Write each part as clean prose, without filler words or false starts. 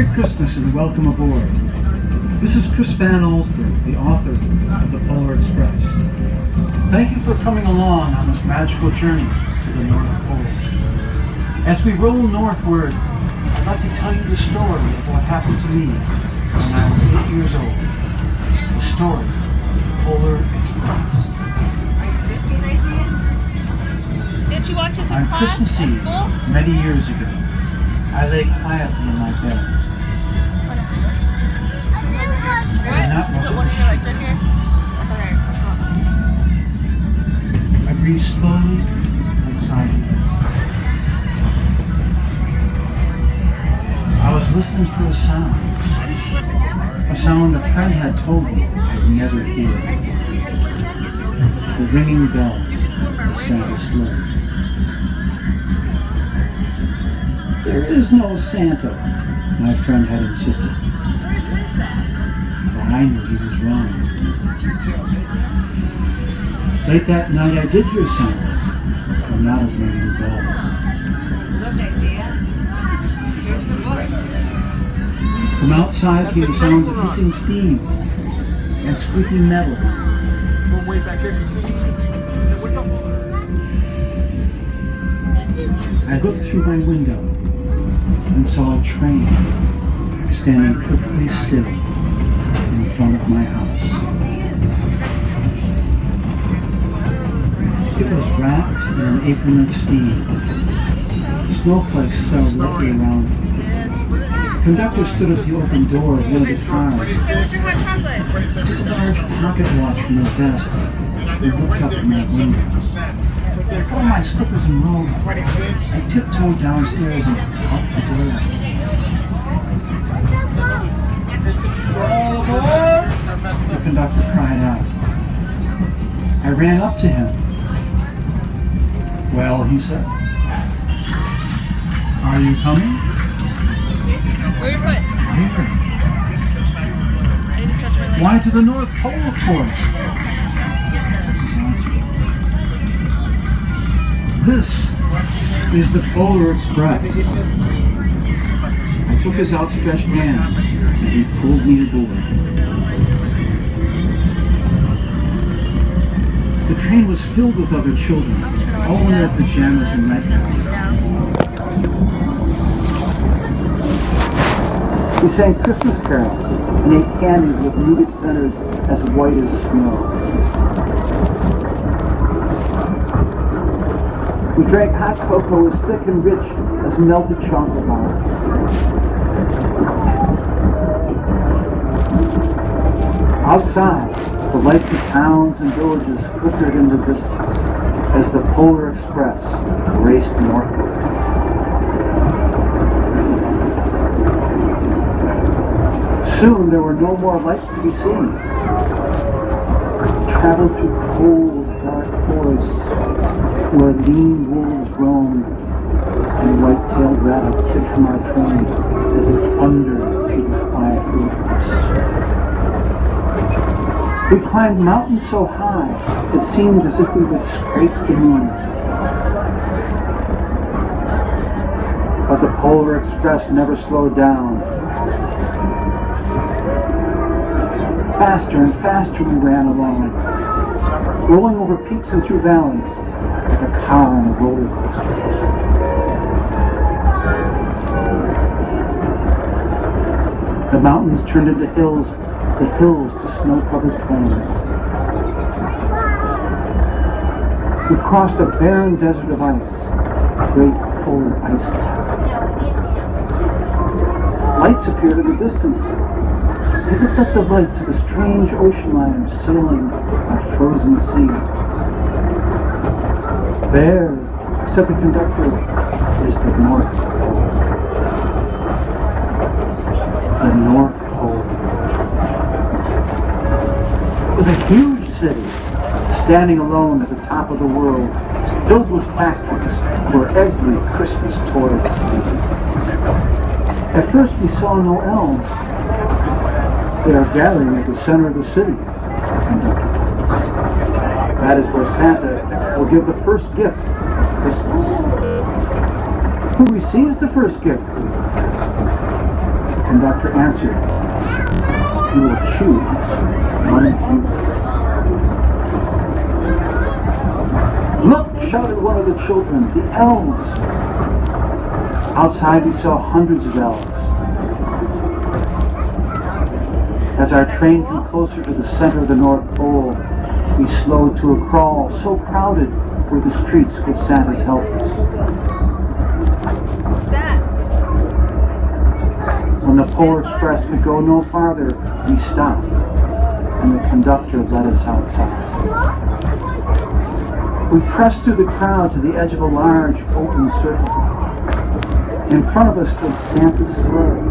Merry Christmas and welcome aboard. This is Chris Van Allsburg, the author of the Polar Express. Thank you for coming along on this magical journey to the North Pole. As we roll northward, I'd like to tell you the story of what happened to me when I was 8 years old. The story of the Polar Express. Did you watch this in On class Christmas at Eve, school? many years ago, I lay quietly in my bed. I did not rustle the sheets. I breathed slowly and silently. I was listening for a sound a friend had told me I'd never hear. The ringing bells of Santa's sleigh. There is no Santa, my friend had insisted. But I knew he was wrong. Late that night I did hear sounds, but not of ringing bells. From outside came sounds of hissing steam and squeaking metal. I looked through my window and saw a train standing perfectly still in front of my house. It was wrapped in an apron of steam. Snowflakes fell lightly around it. The conductor stood at the open door of one of the cars. Hey, let's drink hot chocolate. Took a large pocket watch from her desk and looked up at my window. I put on my slippers and robe. I tiptoed downstairs and out the door. The conductor cried out. I ran up to him. Well, he said, "Are you coming?" Where your foot? Here. I need to stretch my leg. Why to the North Pole, of course? That's his answer. This is the Polar Express. I took his outstretched hand and he pulled me aboard. The train was filled with other children, all in their pajamas and nightgowns. We sang Christmas carols and ate candies with nougat centers as white as snow. We drank hot cocoa as thick and rich as melted chocolate bars. Outside, the lights of towns and villages flickered in the distance as the Polar Express raced northward. Soon there were no more lights to be seen. We traveled through cold, dark forests where lean wolves roamed and white-tailed rabbits hid from our train as it thundered through the quiet wilderness. We climbed mountains so high it seemed as if we would scrape the moon. But the Polar Express never slowed down. Faster and faster we ran along, rolling over peaks and through valleys like a car on a roller coaster. The mountains turned into hills, the hills to snow-covered plains. We crossed a barren desert of ice, a great polar ice cap. Lights appeared in the distance. They looked like the lights of a strange ocean liner sailing on a frozen sea. There, said the conductor, is the North Pole. The North Pole. It was a huge city, standing alone at the top of the world, filled with factories where every Christmas toy was made. At first we saw no elves. They are gathering at the center of the city, the conductor told us. That is where Santa will give the first gift of Christmas. Who receives the first gift? The conductor answered, "You will choose one of you." "Look!" shouted one of the children, "the elves!" Outside we saw hundreds of elves. As our train came closer to the center of the North Pole, we slowed to a crawl, so crowded were the streets with Santa's helpers. What's that? When the Polar Express could go no farther, we stopped, and the conductor led us outside. We pressed through the crowd to the edge of a large, open circle. In front of us stood Santa's sleigh.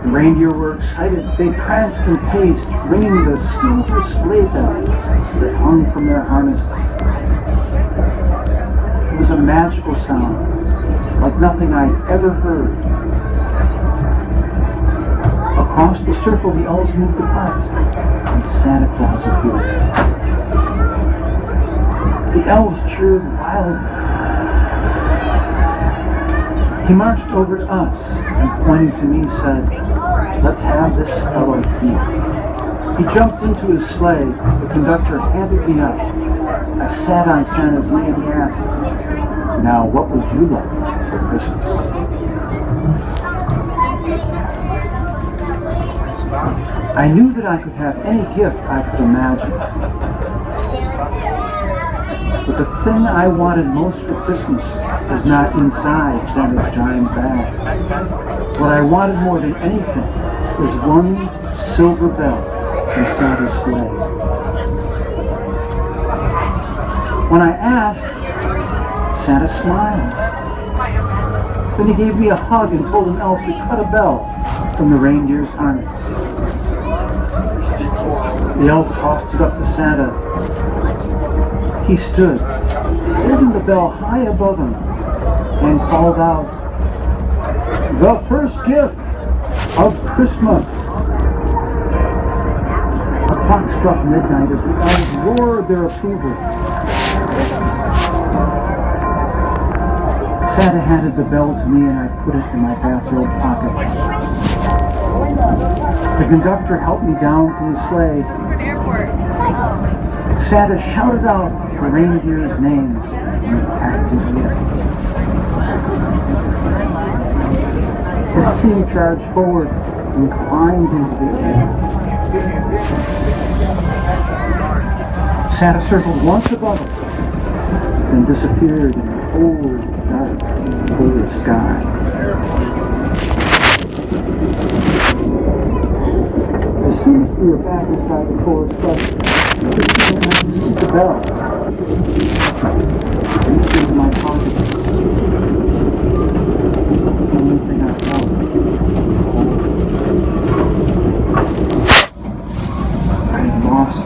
The reindeer were excited. They pranced and paced, ringing the silver sleigh bells that hung from their harnesses. It was a magical sound, like nothing I'd ever heard. Across the circle, the elves moved apart, and Santa Claus appeared. The elves cheered wildly. He marched over to us and, pointing to me, said, "Let's have this fellow here." He jumped into his sleigh. The conductor handed me up. I sat on Santa's knee and he asked, "Now, what would you like for Christmas?" I knew that I could have any gift I could imagine. But the thing I wanted most for Christmas was not inside Santa's giant bag. What I wanted more than anything was one silver bell from Santa's sleigh. When I asked, Santa smiled. Then he gave me a hug and told an elf to cut a bell from the reindeer's harness. The elf tossed it up to Santa. He stood, holding the bell high above him, and called out, "The first gift of Christmas." A clock struck midnight as the elves roared their approval. Santa handed the bell to me and I put it in my bathrobe pocket. The conductor helped me down from the sleigh. An airport. Santa shouted out the reindeer's names and packed his gift. His team charged forward and climbed into the air. Santa circled once above us, then disappeared in the cold, dark, polar sky. As soon as we were back inside the Polar Express, the bell. I reached into my pocket. The only thing I felt I had lost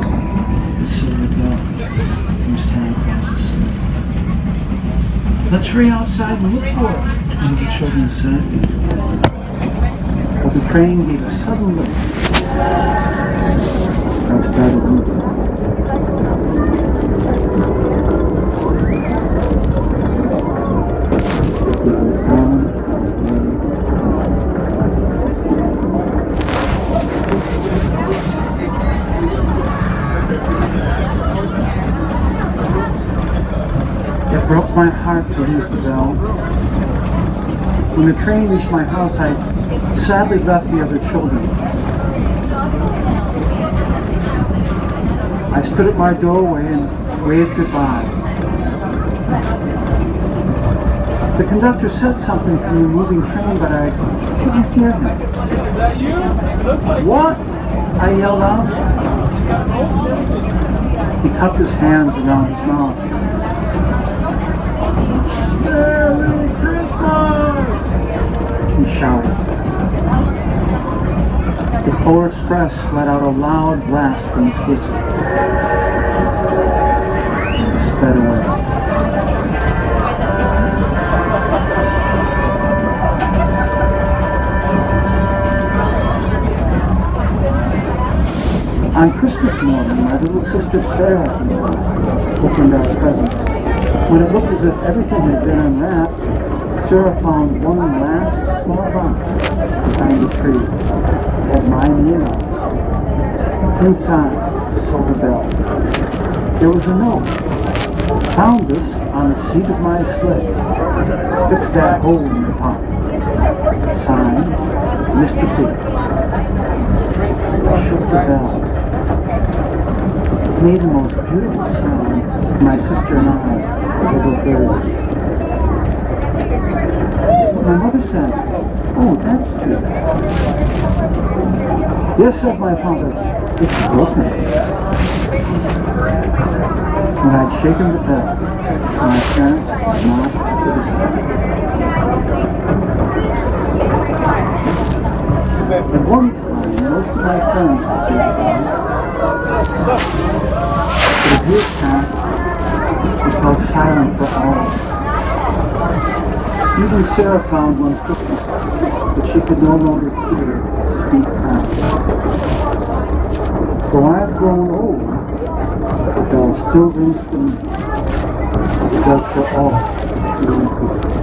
the silver bell from Santa Claus's sleigh. "Let's hurry outside and look for it," one of the children said. But the train gave a sudden lift and started moving. It broke my heart to lose the bell. When the train reached my house, I sadly left the other children. I stood at my doorway and waved goodbye. The conductor said something from the moving train, but I couldn't hear him. Is that you? Looks like "What?" I yelled out. He cupped his hands around his mouth. "Merry Christmas!" he shouted. The Polar Express let out a loud blast from its whistle and sped away. On Christmas morning, my little sister Sarah opened our presents. When it looked as if everything had been unwrapped, Sarah found one last small box behind the tree. It had my name on it. Inside, silver bell. There was a note. Found this on the seat of my sled. Fix that hole in your pocket. Signed, Mr. C. I shook the bell. It made the most beautiful sound my sister and I ever heard. My mother said, "Oh, that's true." "Yes," said my father, "it's broken." When I'd shaken the bell, my parents did not to the side. At one time, most of my friends were here today. But as years passed, we fell silent for all. Even Sarah found one Christmas that she could no longer hear sweet sound. Though I have grown old, the bell still rings for me. It does for all living people.